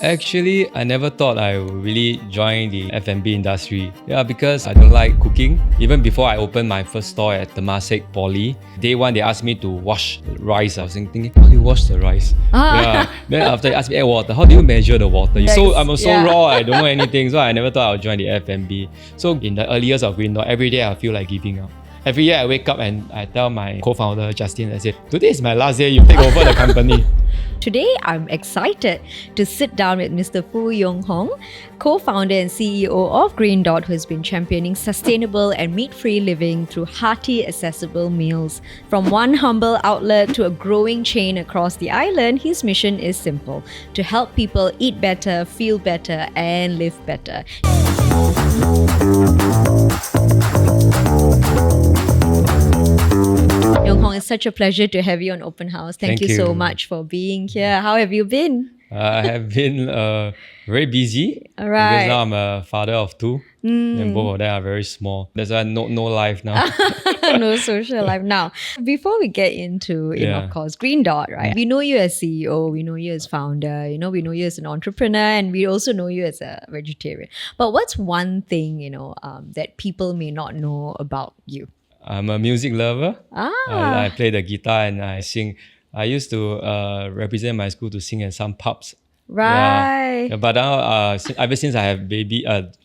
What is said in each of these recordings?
Actually, I never thought I would really join the F&B industry. Yeah, because I don't like cooking. Even before I opened my first store at Temasek Poly, day one they asked me to wash rice. I was thinking, how do you wash the rice? Yeah. Then after they asked me add water, how do you measure the water? I'm so raw, I don't know anything. So I never thought I would join the F&B. So in the early years of Greendot, every day I feel like giving up. Every year I wake up and I tell my co-founder Justin, I say, today is my last day, you take over the company. Today, I'm excited to sit down with Mr. Fu Yong Hong, co-founder and CEO of Greendot, who has been championing sustainable and meat-free living through hearty, accessible meals. From one humble outlet to a growing chain across the island, his mission is simple: to help people eat better, feel better, and live better. Yong Hong, it's such a pleasure to have you on OpenHaus. Thank you so much for being here. How have you been? I have been very busy. All right. Because now I'm a father of two. And both of them are very small. There's no life now. No social life. Now, before we get into, of course, Greendot, right? We know you as CEO, we know you as founder, we know you as an entrepreneur, and we also know you as a vegetarian. But what's one thing, that people may not know about you? I'm a music lover. I play the guitar and I sing. I used to represent my school to sing at some pubs. Right. Yeah. But now, ever since I have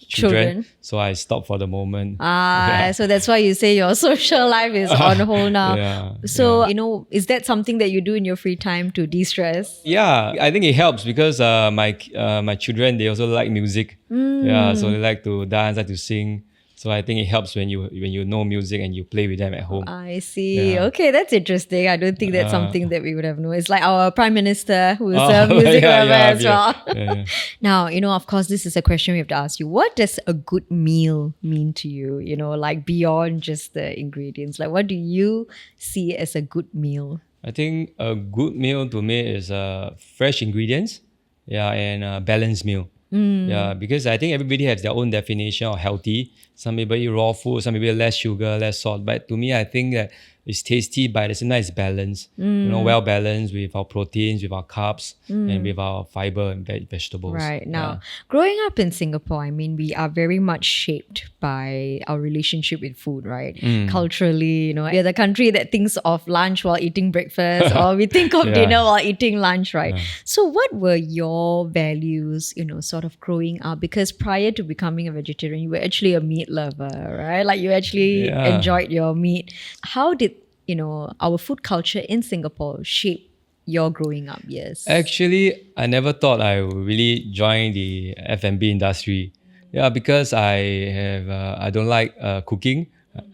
children, so I stopped for the moment. So that's why you say your social life is on hold now. So, is that something that you do in your free time to de-stress? Yeah, I think it helps because my children, they also like music. Yeah, so they like to dance, like to sing. So I think it helps when you know music and you play with them at home. I see. Yeah. Okay, that's interesting. I don't think that's something that we would have known. It's like our Prime Minister who is a music lover as well. Yeah. Now, of course, this is a question we have to ask you. What does a good meal mean to you? Like beyond just the ingredients. Like what do you see as a good meal? I think a good meal to me is fresh ingredients, and a balanced meal. Yeah, because I think everybody has their own definition of healthy. Some people eat raw food, some people less sugar, less salt. But to me, I think that it's tasty, but at the same time, it's balanced. Well balanced with our proteins, with our carbs, and with our fiber and vegetables. Right. Now, growing up in Singapore, we are very much shaped by our relationship with food, right? Culturally, we are the country that thinks of lunch while eating breakfast, or we think of dinner while eating lunch, right? So what were your values, sort of growing up? Because prior to becoming a vegetarian, you were actually a meat lover, right? Like you actually enjoyed your meat. How did our food culture in Singapore shape your growing up years? Actually, I never thought I would really join the F&B industry. Yeah, because I don't like cooking.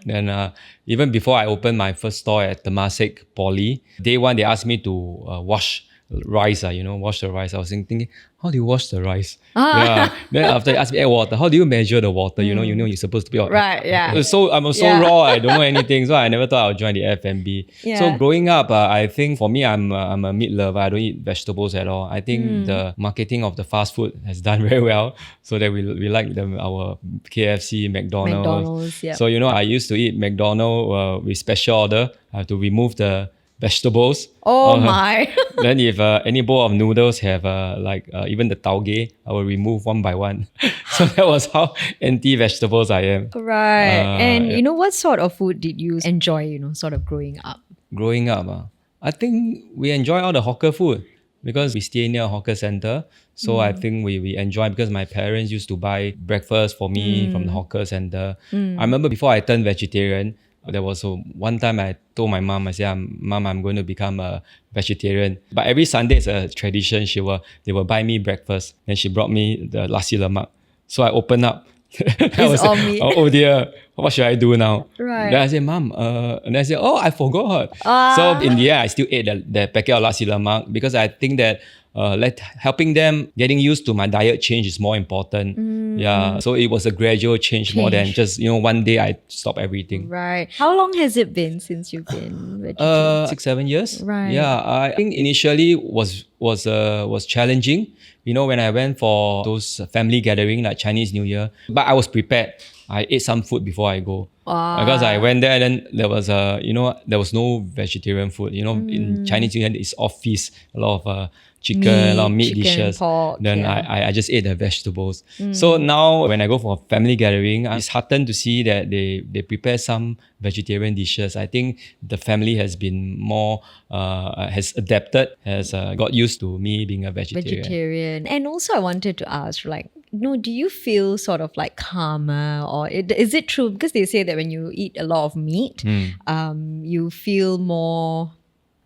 Then even before I opened my first store at Temasek Poly, day one they asked me to wash rice, wash the rice. I was thinking, how do you wash the rice? Yeah. Then after they asked me add water, how do you measure the water? You're supposed to be right. Yeah. So I'm so raw, I don't know anything. So I never thought I would join the F&B. Yeah. So growing up, I think for me, I'm a meat lover. I don't eat vegetables at all. I think the marketing of the fast food has done very well. So that we like our KFC, McDonald's. Yeah. So I used to eat McDonald's with special order. I have to remove the vegetables. Oh my. Then if any bowl of noodles have even the �12𝙚𝙚𝙧𝙚, I will remove one by one. So that was how anti-vegetables I am. Right. And what sort of food did you enjoy, sort of growing up? Growing up, I think we enjoy all the hawker food because we stay near a hawker center. So I think we enjoy because my parents used to buy breakfast for me from the hawker center. I remember before I turned vegetarian, there was one time I told my mom, I said, Mom, I'm going to become a vegetarian. But every Sunday it's a tradition. They will buy me breakfast. And she brought me the 𝙒𝙚𝙚𝙧𝙚. So I opened up. It's all meat. Oh dear, what should I do now? Right. Then I said, Mom, and I said, I forgot. So in the end, I still ate the packet of 𝙒𝙚𝙚𝙚𝙚 because I think that helping them getting used to my diet change is more important. Yeah, so it was a gradual change more than just one day I stop everything. Right. How long has it been since you've been vegetarian? 6-7 years. Right. Yeah, I think initially was challenging. When I went for those family gathering like Chinese New Year, but I was prepared. I ate some food before I go. Because I went there and then there was there was no vegetarian food. In Chinese New Year it's off feast. A lot of chicken, a lot of meat chicken, dishes. pork, Then yeah. I just ate the vegetables. So now when I go for a family gathering, it's heartened to see that they prepare some vegetarian dishes. I think the family has been more, has adapted, has got used to me being a vegetarian. And also I wanted to ask, like, do you feel sort of like calmer, or is it true? Because they say that when you eat a lot of meat, you feel more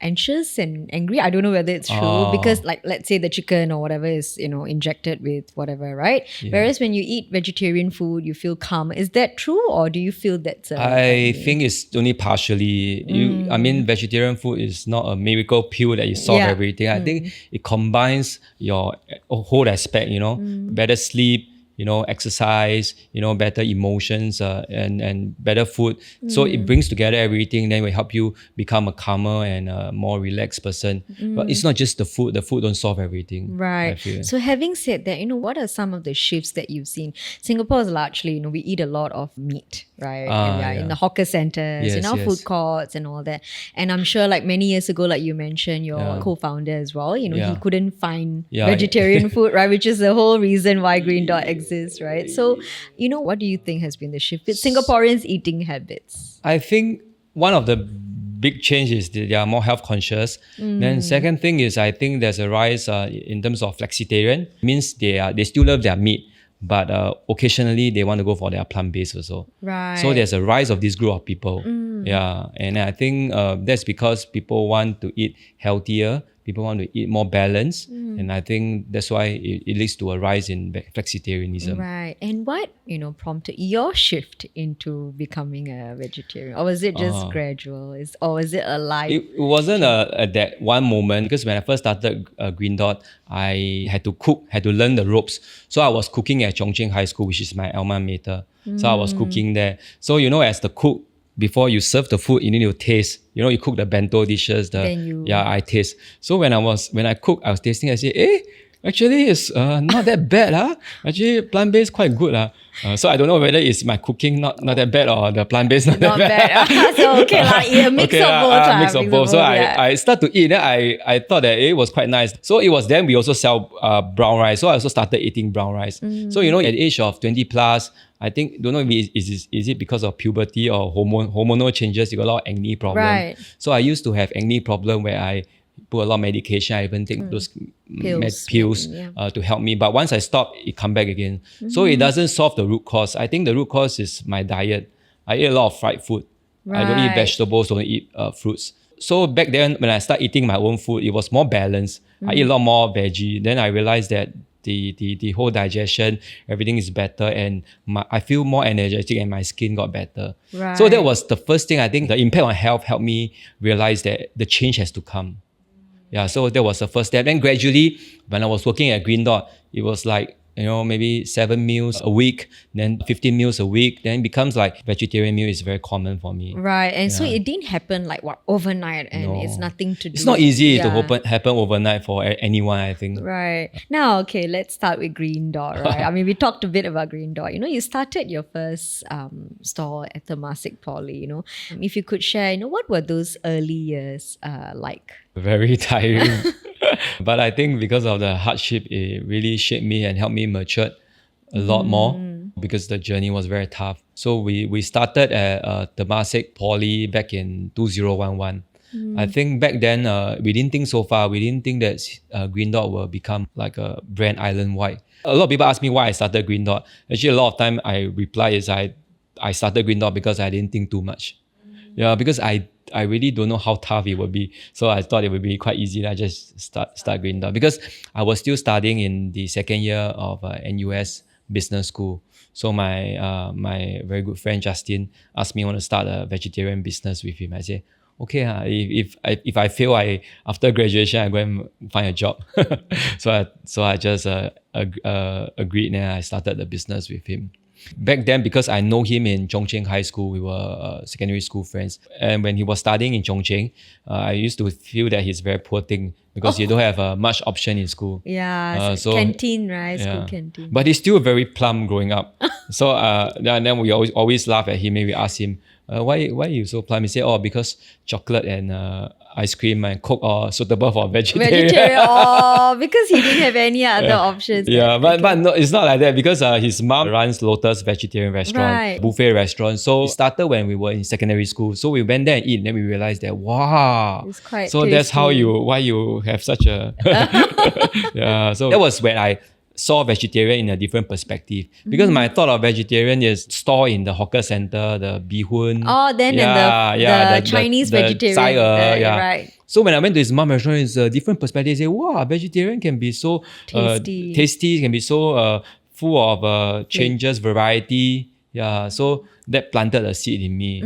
anxious and angry. I don't know whether it's true because, like, let's say the chicken or whatever is, injected with whatever, right? Yeah. Whereas when you eat vegetarian food, you feel calm. Is that true, or do you feel that's I think it's only partially. I mean, vegetarian food is not a miracle pill that you solve everything. I think it combines your whole aspect, better sleep, exercise, better emotions, and better food. So it brings together everything, then will help you become a calmer and a more relaxed person. But it's not just the food. The food don't solve everything. Right. I feel. So having said that, what are some of the shifts that you've seen? Singapore is largely, we eat a lot of meat, right? In the hawker centers, in our food courts and all that. And I'm sure like many years ago, like you mentioned, your co-founder as well, he couldn't find vegetarian food, right? Which is the whole reason why Greendot exists, right? So, what do you think has been the shift with Singaporeans' eating habits? I think one of the big change is they are more health conscious. Then second thing is I think there's a rise in terms of flexitarian. Means they still love their meat, but occasionally they want to go for their plant-based also. Right. So there's a rise of this group of people. Yeah, and I think that's because people want to eat healthier. People want to eat more balanced. And I think that's why it leads to a rise in flexitarianism. Right. And what, prompted your shift into becoming a vegetarian? Or was it just gradual? Or was it a life? It wasn't at that one moment, because when I first started Greendot, I had to cook, had to learn the ropes. So I was cooking at Chongqing High School, which is my alma mater. So I was cooking there. So, as the cook, before you serve the food, you need to taste. You cook the bento dishes. I taste. So when I cook, I was tasting. I say, actually it's not that bad. Actually, plant-based quite good. So I don't know whether it's my cooking not that bad or the plant-based not that bad. So a mix of both. Mix of both. So I start to eat. Then I thought that it was quite nice. So it was then we also sell brown rice. So I also started eating brown rice. So at the age of 20 plus, I think, don't know if is it because of puberty or hormonal changes, you got a lot of acne problem. Right. So I used to have acne problem where I put a lot of medication. I even take those pills to help me. But once I stop, it come back again. So it doesn't solve the root cause. I think the root cause is my diet. I eat a lot of fried food. I don't eat vegetables, don't eat fruits. So back then, when I started eating my own food, it was more balanced. I eat a lot more veggie. Then I realized that the whole digestion, everything is better, and I feel more energetic and my skin got better. Right. So that was the first thing. I think the impact on health helped me realize that the change has to come. Yeah, so that was the first step. Then gradually, when I was working at Greendot, it was like, maybe 7 meals a week, then 15 meals a week, then it becomes like vegetarian meal is very common for me. Right, and so it didn't happen like overnight, and it's nothing to do. It's not easy to happen overnight for anyone, I think. Right. Now, okay, let's start with Greendot, right? I mean, we talked a bit about Greendot. You started your first store at Temasek Poly, If you could share, what were those early years like? Very tiring. But I think because of the hardship, it really shaped me and helped me mature a lot more, because the journey was very tough. So we started at Temasek Poly back in 2011. I think back then, we didn't think so far. We didn't think that Greendot will become like a brand island-wide. A lot of people ask me why I started Greendot. Actually, a lot of time I reply is I started Greendot because I didn't think too much. Yeah, because I really don't know how tough it would be. So I thought it would be quite easy. I just start Greendot, because I was still studying in the second year of NUS Business School. So my very good friend Justin asked me want to start a vegetarian business with him. I said, okay, if I fail, after graduation I go and find a job. so I just agreed, and I started the business with him. Back then, because I know him in Chongqing High School, we were secondary school friends. And when he was studying in Chongqing, I used to feel that he's very poor thing, because you don't have much option in school. Yeah, canteen, right? School canteen. But he's still very plump growing up. So then we always laugh at him and we ask him, why you so plump? He said, oh, because chocolate and ice cream and Coke are suitable for vegetarian. Oh, because he didn't have any other options. Yeah, but no, it's not like that because his mom runs Lotus vegetarian restaurant, Right. buffet restaurant. So it started when we were in secondary school. So we went there and eat, and then we realized that wow, It's quite so that's how tasty. why you have such a yeah. So that was when I saw vegetarian in a different perspective because my thought of vegetarian is store in the hawker center, the bihun. Oh, then the Chinese vegetarian. 斋鹅, yeah. Right. So when I went to his mom restaurant, it's a different perspective. I say, wow, vegetarian can be so tasty, can be so full of changes, variety. Yeah, so that planted a seed in me.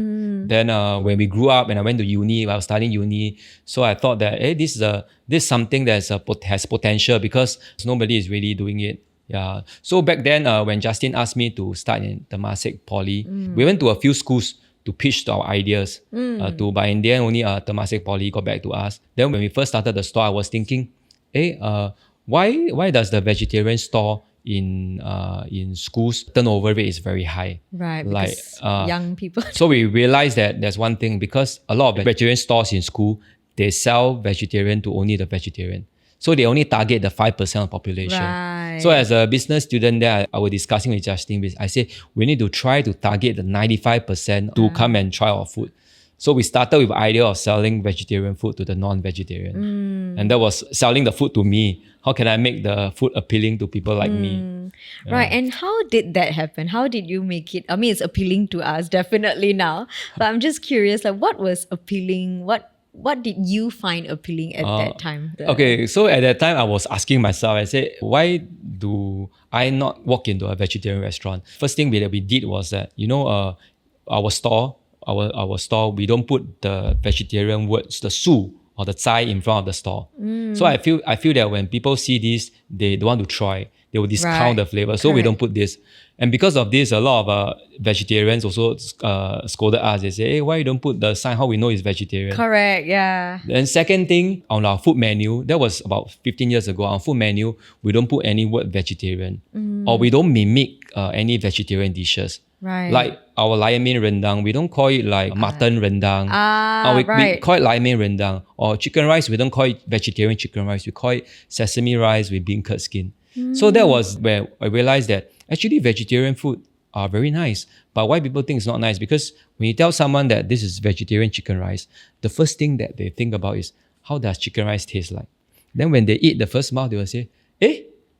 Then when we grew up and I went to uni, I was studying uni. So I thought that, hey, this is something that has potential because nobody is really doing it. Yeah. So back then, when Justin asked me to start in Temasek Poly, we went to a few schools to pitch our ideas. But in the end, only Temasek Poly got back to us. Then when we first started the store, I was thinking, hey, why does the vegetarian store in schools turnover rate is very high? Right, like because young people. So we realized that there's one thing because a lot of vegetarian stores in school, they sell vegetarian to only the vegetarian. So they only target the 5% of population. Right. So as a business student there, I was discussing with Justin, I said, we need to try to target the 95% to come and try our food. So we started with the idea of selling vegetarian food to the non-vegetarian. And that was selling the food to me. How can I make the food appealing to people like me? Right. And how did that happen? How did you make it? I mean, it's appealing to us definitely now. But I'm just curious, like what was appealing? What did you find appealing at that time? Okay, so at that time, I was asking myself, I said, why do I not walk into a vegetarian restaurant? First thing that we did was that, our store, we don't put the vegetarian words, the 素 or the 斋 in front of the store. So I feel that when people see this, they don't want to try. They will discount the flavor. So we don't put this. And because of this, a lot of vegetarians also scolded us. They say, hey, why you don't put the sign? How we know it's vegetarian? Correct, yeah. And second thing, on our food menu, that was about 15 years ago, on food menu, we don't put any word vegetarian. Or we don't mimic any vegetarian dishes. Right. Like our lion main rendang, we don't call it like mutton rendang. We call it lion main rendang. Or chicken rice, we don't call it vegetarian chicken rice. We call it sesame rice with bean curd skin. So that was where I realized that actually vegetarian food are very nice. But why people think it's not nice? Because when you tell someone that this is vegetarian chicken rice, the first thing that they think about is, how does chicken rice taste like? Then when they eat the first mouth, they will say,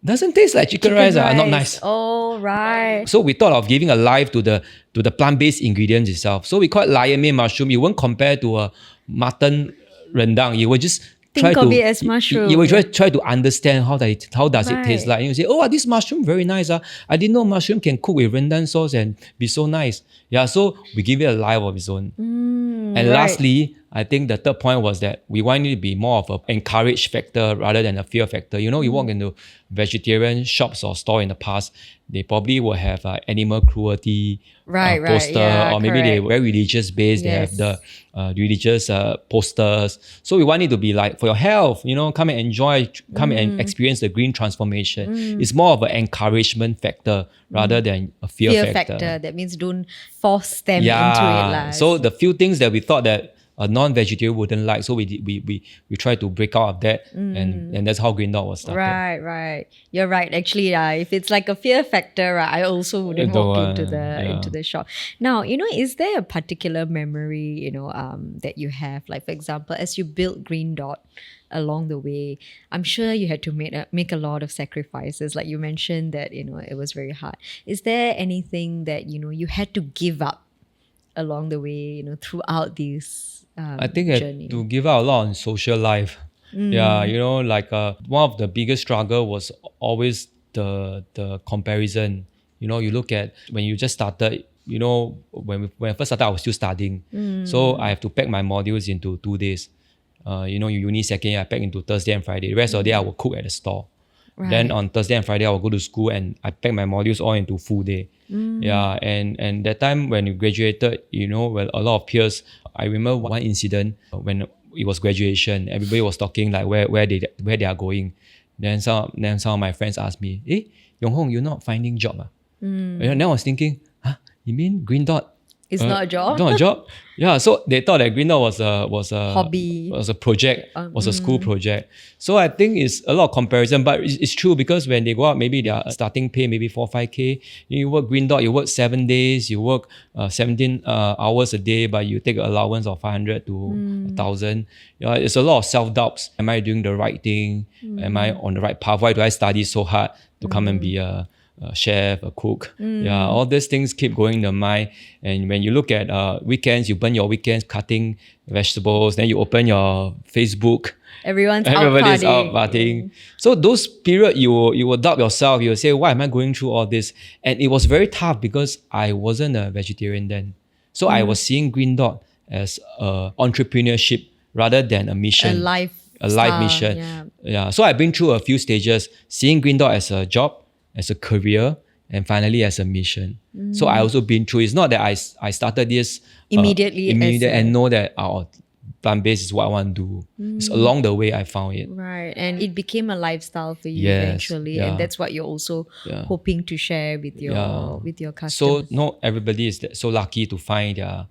doesn't taste like chicken rice. Not nice. Oh, right. So we thought of giving a life to the plant-based ingredients itself. So we call it lion mane mushroom. You won't compare to a mutton rendang. You will just Think of it as mushroom. You will try to understand how does it taste like. And you say, oh, this mushroom very nice. I didn't know mushroom can cook with rendang sauce and be so nice. Yeah, so we give it a life of its own. And lastly, I think the third point was that we want it to be more of an encourage factor rather than a fear factor. You walk into vegetarian shops or store in the past, they probably will have animal cruelty poster, or maybe they're very religious based. Yes. They have the religious posters. So we want it to be like, for your health, come and enjoy, come and experience the green transformation. It's more of an encouragement factor rather than a fear factor. That means don't force them into it. So the few things that we thought that a non-vegetarian wouldn't like, so we try to break out of that, and that's how Greendot was started. Right. You're right. Actually, if it's like a fear factor, I also wouldn't walk into the shop. Now, is there a particular memory, that you have? Like, for example, as you built Greendot along the way, I'm sure you had to make a lot of sacrifices. Like you mentioned that, it was very hard. Is there anything that, you had to give up along the way, throughout these I think journey? to give out a lot on social life. Yeah, one of the biggest struggle was always the comparison. You look at when you just started, when I first started, I was still studying. So I have to pack my modules into 2 days. Uni second year, I pack into Thursday and Friday. The rest of the day, I will cook at the store. Right. Then on Thursday and Friday, I will go to school and I pack my modules all into full day. Yeah, and that time when you graduated, well, a lot of peers, I remember one incident when it was graduation. Everybody was talking like where they are going. Then some of my friends asked me, Yong Hong, you're not finding job? And then I was thinking, you mean Greendot It's not a job. Not a job. Yeah, so they thought that Greendot was a Hobby. was a project, was a school project. So I think it's a lot of comparison, but it's true because when they go out, maybe their starting pay maybe 4-5K. You work Greendot, you work 7 days, you work 17 hours a day, but you take an allowance of 500 to 1,000. It's a lot of self-doubts. Am I doing the right thing? Am I on the right path? Why do I study so hard to come and be a chef, a cook? Yeah, all these things keep going in the mind. And when you look at weekends, you burn your weekends cutting vegetables, then you open your Facebook, everybody's out partying. So those periods, you will doubt yourself. You will say, why am I going through all this? And it was very tough because I wasn't a vegetarian then. So I was seeing Greendot as entrepreneurship rather than a mission. A life mission. Yeah. So I've been through a few stages, seeing Greendot as a job, as a career, and finally as a mission. So I also been through. It's not that I started this immediately and know that plant-based is what I want to do. It's along the way I found it. Right, and it became a lifestyle for you eventually, and that's what you're also hoping to share with your customers. So not everybody is so lucky to find their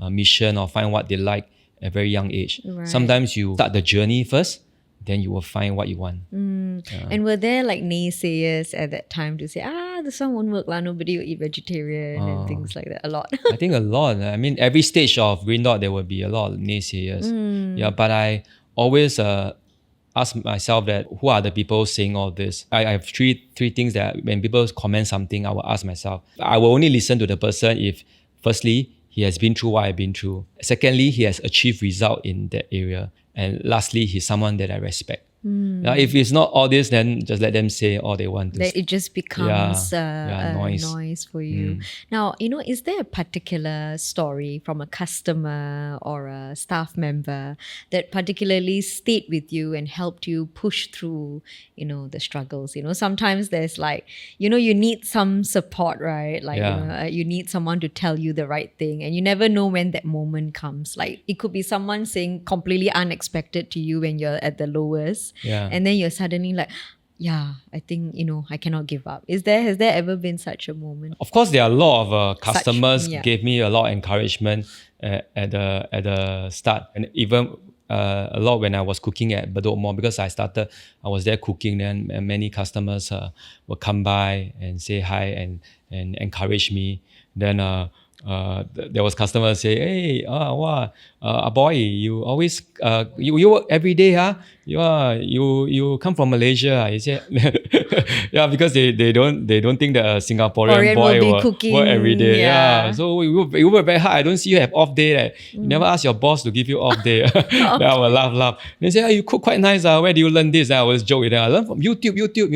mission or find what they like at a very young age. Right. Sometimes you start the journey first, then you will find what you want. And were there like naysayers at that time to say, this one won't work, nobody will eat vegetarian and things like that? A lot. I think a lot. I mean, every stage of Greendot, there will be a lot of naysayers. Yeah, but I always ask myself that who are the people saying all this? I have three things that when people comment something, I will ask myself. I will only listen to the person if, firstly, he has been through what I've been through. Secondly, he has achieved result in that area. And lastly, he's someone that I respect. Now, if it's not all this, then just let them say all they want to. It just becomes a noise for you. Now, is there a particular story from a customer or a staff member that particularly stayed with you and helped you push through, the struggles? Sometimes there's like, you need some support, right? Like, you need someone to tell you the right thing, and you never know when that moment comes. Like, it could be someone saying completely unexpected to you when you're at the lowest. And then you're suddenly like, I think, I cannot give up. Has there ever been such a moment? Of course, there are a lot of customers gave me a lot of encouragement at the start. And even a lot when I was cooking at Bedok Mall, because I was there cooking, then many customers would come by and say hi and encourage me. Then there was customers say, hey, boy, you always you work every day, huh? You come from Malaysia. He said, because they don't think that a Singaporean boy will work every day. So you work very hard. I don't see you have off day. You never ask your boss to give you off day. Then I will laugh. They say, you cook quite nice. Where do you learn this? I always joke with them. I learned from YouTube, YouTube.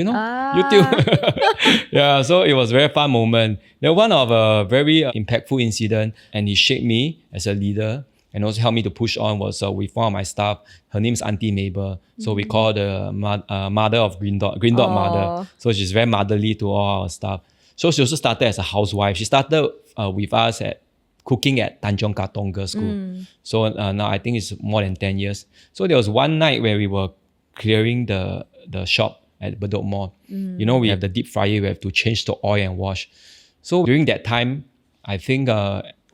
So it was a very fun moment. Then one of a very impactful incident, and he shaped me as a leader and also helped me to push on, was with one of my staff. Her name is Auntie Mabel. So we call her the mother of Greendot mother. So she's very motherly to all our staff. So she also started as a housewife. She started with us at cooking at Tanjong Katong Girls' School. So now I think it's more than 10 years. So there was one night where we were clearing the shop at Bedok Mall. We have the deep fryer. We have to change the oil and wash. So during that time, I think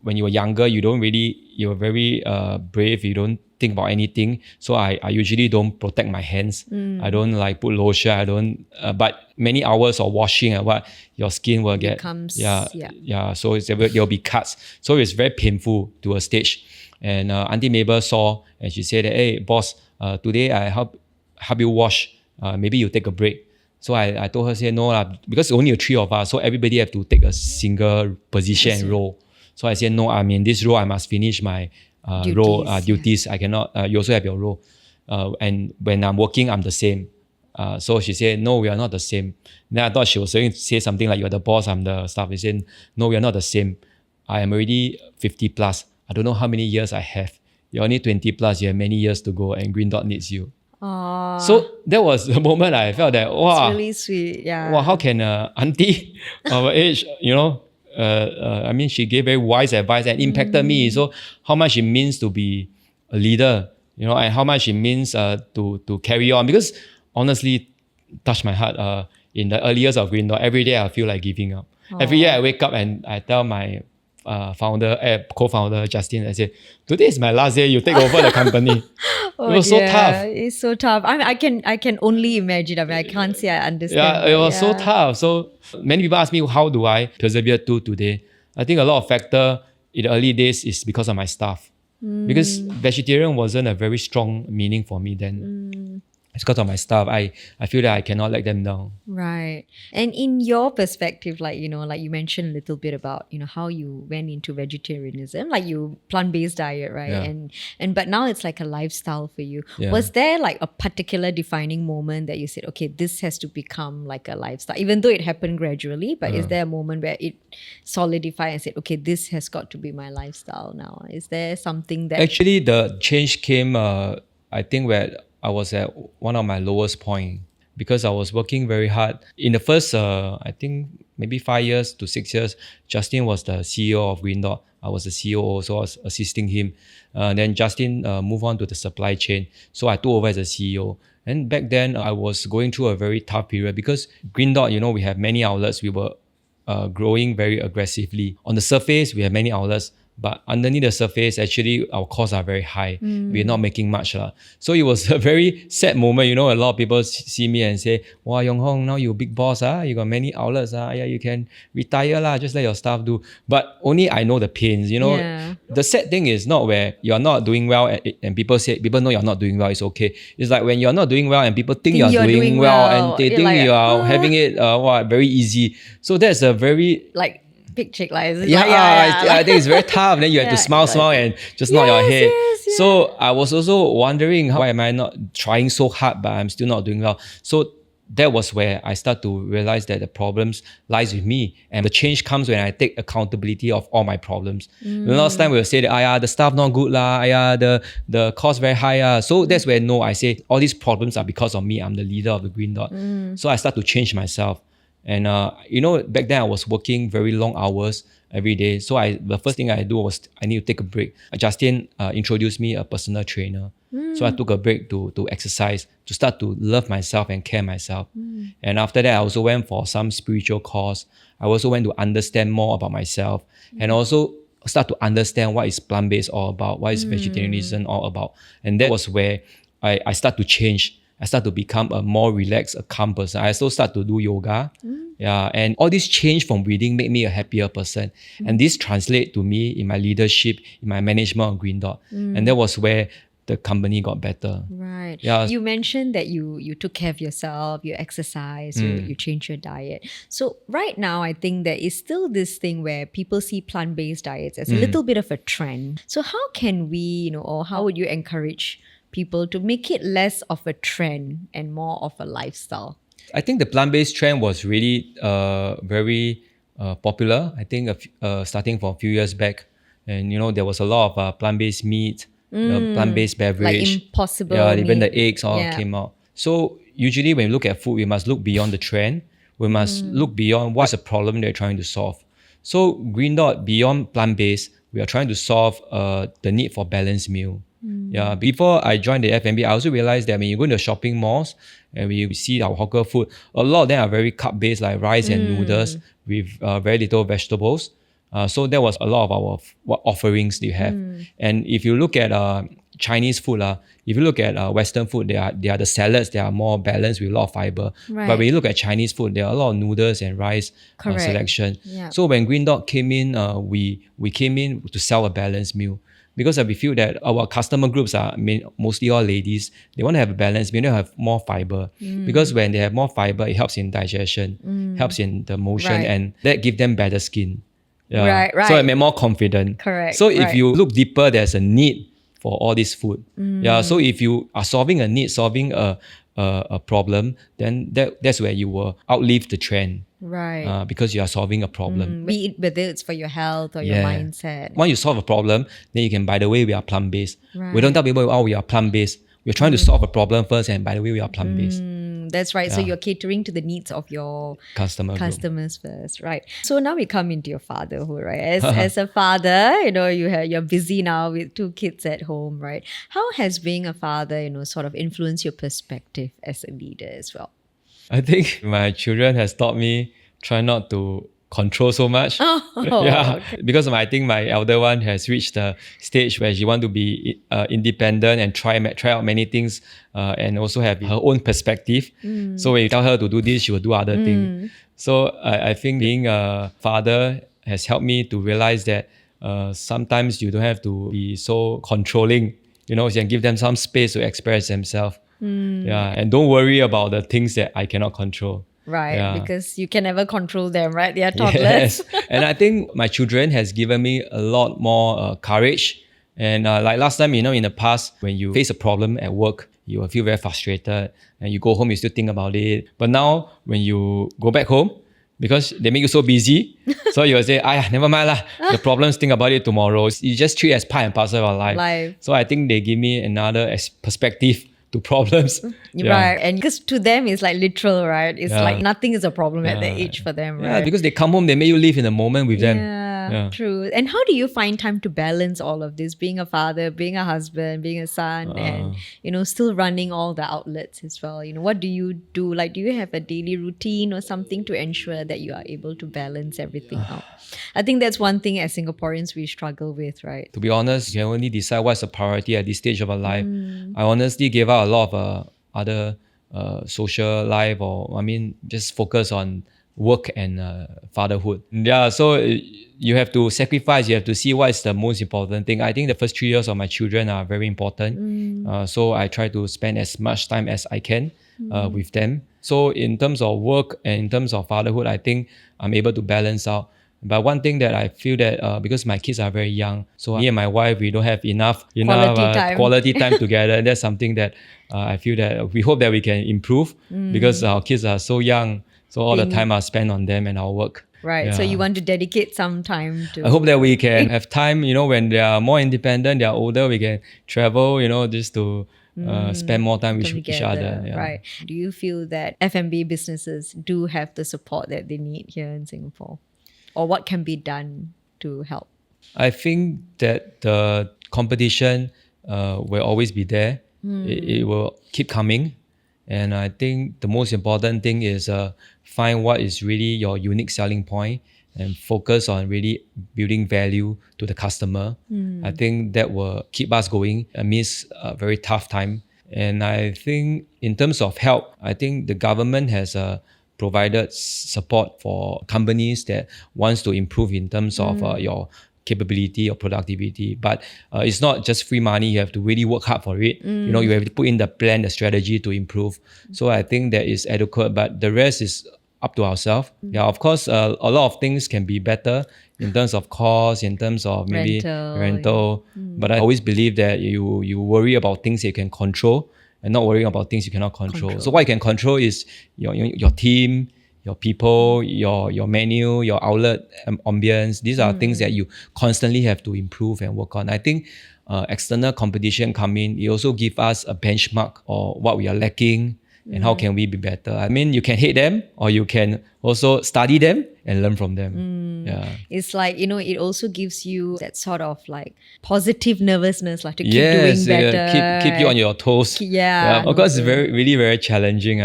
when you were younger, you're very brave. You don't think about anything. So I usually don't protect my hands. I don't like put lotion. I don't. But many hours of washing and your skin will get. So there'll be cuts. So it's very painful to a stage. And Auntie Mabel saw and she said, hey boss, today I help you wash. Maybe you take a break. So I told her, say no, because only 3 of us, so everybody have to take a single position and role. So I said, no, I'm in this role, I must finish my duties. I cannot, you also have your role. And when I'm working, I'm the same. So she said, no, we are not the same. Then I thought she was going to say something like, you're the boss, I'm the staff. She said, no, we are not the same. I am already 50 plus. I don't know how many years I have. You're only 20 plus, you have many years to go, and Greendot needs you. So that was the moment I felt that, wow, it's really sweet. Wow, how can auntie of her age, I mean, she gave very wise advice and impacted me. So how much it means to be a leader, and how much it means to carry on. Because honestly, touched my heart. In the early years of Greendot, every day I feel like giving up. Every year I wake up and I tell my co-founder Justin, I said, today is my last day, you take over the company. Oh, it was so tough. It's so tough. I can only imagine. I mean, I can't say I understand. Yeah, but it was so tough. So many people ask me, how do I persevere to today? I think a lot of factor in the early days is because of my staff. Because vegetarian wasn't a very strong meaning for me then. It's because of my staff. I feel that I cannot let them down. Right. And in your perspective, like you mentioned a little bit about, how you went into vegetarianism, like you plant-based diet, right? Yeah. But now it's like a lifestyle for you. Yeah. Was there like a particular defining moment that you said, okay, this has to become like a lifestyle, even though it happened gradually, but is there a moment where it solidified and said, okay, this has got to be my lifestyle now? Is there something that... Actually, the change came, I think, where I was at one of my lowest point because I was working very hard. In the first, I think maybe 5 years to 6 years, Justin was the CEO of Greendot. I was the CEO, so I was assisting him. Then Justin moved on to the supply chain. So I took over as a CEO. And back then, I was going through a very tough period because Greendot, we have many outlets. We were growing very aggressively. On the surface, we have many outlets. But underneath the surface, actually, our costs are very high. We're not making much. So it was a very sad moment. A lot of people see me and say, wow, Yong Hong, now you're a big boss. You got many outlets. Yeah, you can retire. Just let your staff do. But only I know the pains. The sad thing is not where you're not doing well and people know you're not doing well, it's okay. It's like when you're not doing well and people think you're doing well and they think you are having it very easy. So that's a very... like picture, like, I think it's very tough. Then you have to smile and just nod your head. So I was also wondering, why am I not trying so hard but I'm still not doing well? So that was where I start to realize that the problems lies with me, and the change comes when I take accountability of all my problems. Last time we would say that the staff not good the cost very high. So that's where I say all these problems are because of me. I'm the leader of the Greendot. So I start to change myself. And back then I was working very long hours every day. So the first thing I do was I need to take a break. Justin introduced me a personal trainer. So I took a break to exercise, to start to love myself and care myself. And after that, I also went for some spiritual course. I also went to understand more about myself and also start to understand what is plant-based all about, what is vegetarianism all about. And that was where I start to change. I start to become a more relaxed, a calm person. I also start to do yoga. And all this change from within made me a happier person. And this translate to me in my leadership, in my management of Greendot. And that was where the company got better. Right. Yeah. You mentioned that you took care of yourself, you exercise, you change your diet. So right now, I think there is still this thing where people see plant-based diets as a little bit of a trend. So how can we, or how would you encourage people to make it less of a trend and more of a lifestyle? I think the plant-based trend was really very popular. I think starting from a few years back. And there was a lot of plant-based meat, plant-based beverage. Like Impossible meat. Even the eggs all came out. So usually when we look at food, we must look beyond the trend. We must look beyond what's the problem they're trying to solve. So Greendot, beyond plant-based, we are trying to solve the need for balanced meal. Before I joined the F&B, I also realized that when you go to shopping malls and we see our hawker food, a lot of them are very carb-based, like rice and noodles with very little vegetables. So that was a lot of our offerings they have. And if you look at Chinese food, if you look at Western food, they are the salads, they are more balanced with a lot of fiber. Right. But when you look at Chinese food, there are a lot of noodles and rice selection. So when Greendot came in, we came in to sell a balanced meal. Because we feel that our customer groups are mostly all ladies. They want to have a balance. We want to have more fiber. Because when they have more fiber, it helps in digestion, helps in the motion, and that gives them better skin. Right. So it made more confident. Correct. So if you look deeper, there's a need for all this food. So if you are solving a need, solving a problem, then that's where you will outlive the trend. Right. Because you are solving a problem. Be it whether it's for your health or your mindset. Once you solve a problem, then you can, by the way, we are plant-based. Right. We don't tell people, we are plant-based. We're trying to solve a problem first, and by the way, we are plant-based. That's right. So you're catering to the needs of your customers first, right? So now we come into your fatherhood, right? As a father, you're busy now with 2 kids at home, right? How has being a father, sort of influenced your perspective as a leader as well? I think my children has taught me try not to control so much. Because I think my elder one has reached the stage where she want to be independent and try out many things and also have her own perspective. So when you tell her to do this, she will do other things. So I think being a father has helped me to realize that sometimes you don't have to be so controlling. You can give them some space to express themselves. And don't worry about the things that I cannot control. Right, because you can never control them, right? They are toddlers. Yes. And I think my children has given me a lot more courage. And like last time, in the past, when you face a problem at work, you will feel very frustrated and you go home, you still think about it. But now when you go back home, because they make you so busy, so you will say, never mind lah. The problems, think about it tomorrow. You just treat it as part and parcel of life. So I think they give me another perspective to problems. Right. And because to them, it's like literal, right? It's like nothing is a problem at that age for them, right? Yeah, because they come home, they make you live in the moment with them. Yeah, true. And how do you find time to balance all of this? Being a father, being a husband, being a son, and, still running all the outlets as well. What do you do? Like, do you have a daily routine or something to ensure that you are able to balance everything out? I think that's one thing as Singaporeans we struggle with, right? To be honest, you can only decide what's a priority at this stage of our life. I honestly gave out a lot of other social life, or just focus on work and fatherhood. So you have to sacrifice, you have to see what is the most important thing. I think the first 3 years of my children are very important. So I try to spend as much time as I can with them. So in terms of work and in terms of fatherhood, I think I'm able to balance out. But one thing that I feel that because my kids are very young, so me and my wife, we don't have enough quality time together. And that's something that I feel that we hope that we can improve because our kids are so young. So all the time I spend on them and our work. Right. So you want to dedicate some time to... I hope that we can have time, when they are more independent, they are older, we can travel, just to spend more time with each other. Right. Do you feel that F&B businesses do have the support that they need here in Singapore? Or what can be done to help? I think that the competition will always be there. It will keep coming. And I think the most important thing is find what is really your unique selling point and focus on really building value to the customer. I think that will keep us going amidst a very tough time. And I think in terms of help, I think the government has provided support for companies that wants to improve in terms of your capability or productivity. But it's not just free money. You have to really work hard for it. You have to put in the plan, the strategy to improve. So I think that is adequate, but the rest is up to ourselves. Of course, a lot of things can be better in terms of cost, in terms of maybe rental. But I always believe that you worry about things you can control and not worrying about things you cannot control. So what you can control is your team, your people, your menu, your outlet ambience. These are things that you constantly have to improve and work on. I think external competition coming, it also give us a benchmark or what we are lacking and how can we be better. You can hate them or you can also study them and learn from them. It's like, it also gives you that sort of like positive nervousness, like to keep doing better. Keep you on your toes. Of course, it's really, very challenging.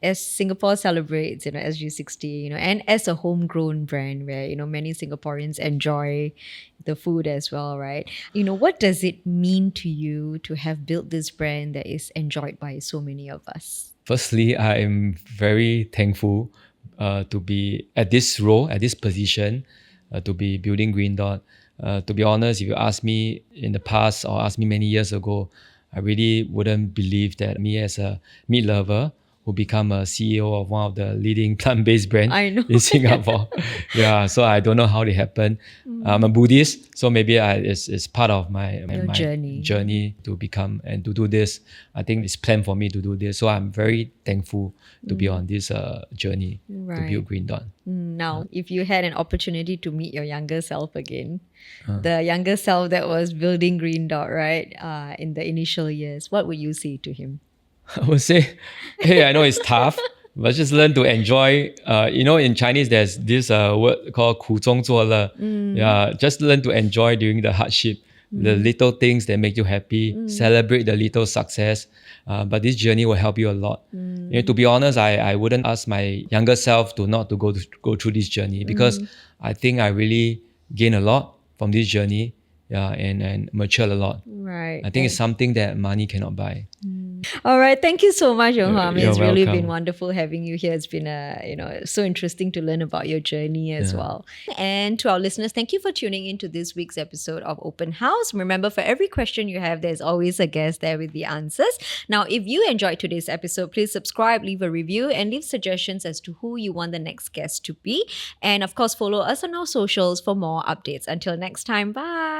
As Singapore celebrates, SG60, and as a homegrown brand where, many Singaporeans enjoy the food as well, right? What does it mean to you to have built this brand that is enjoyed by so many of us? Firstly, I am very thankful to be at this role, at this position, to be building Greendot. To be honest, if you ask me in the past or ask me many years ago, I really wouldn't believe that me as a meat lover who become a CEO of one of the leading plant-based brands in Singapore. So I don't know how it happened. I'm a Buddhist, so maybe it's part of my journey to become and to do this. I think it's planned for me to do this. So I'm very thankful to be on this journey to build Greendot. Now, if you had an opportunity to meet your younger self again, the younger self that was building Greendot, right, in the initial years, what would you say to him? I would say, hey, I know it's tough, but just learn to enjoy. In Chinese, there's this word called 苦中作乐. Just learn to enjoy during the hardship. the little things that make you happy, celebrate the little success. But this journey will help you a lot. To be honest, I wouldn't ask my younger self to not to go through this journey, because I think I really gain a lot from this journey, and matured a lot. Right. I think it's something that money cannot buy. All right. Thank you so much, Yong Hong. You're It's really welcome. been wonderful having you here. It's been so interesting to learn about your journey as well. And to our listeners, thank you for tuning in to this week's episode of Open House. Remember, for every question you have, there's always a guest there with the answers. Now, if you enjoyed today's episode, please subscribe, leave a review, and leave suggestions as to who you want the next guest to be. And of course, follow us on our socials for more updates. Until next time, bye.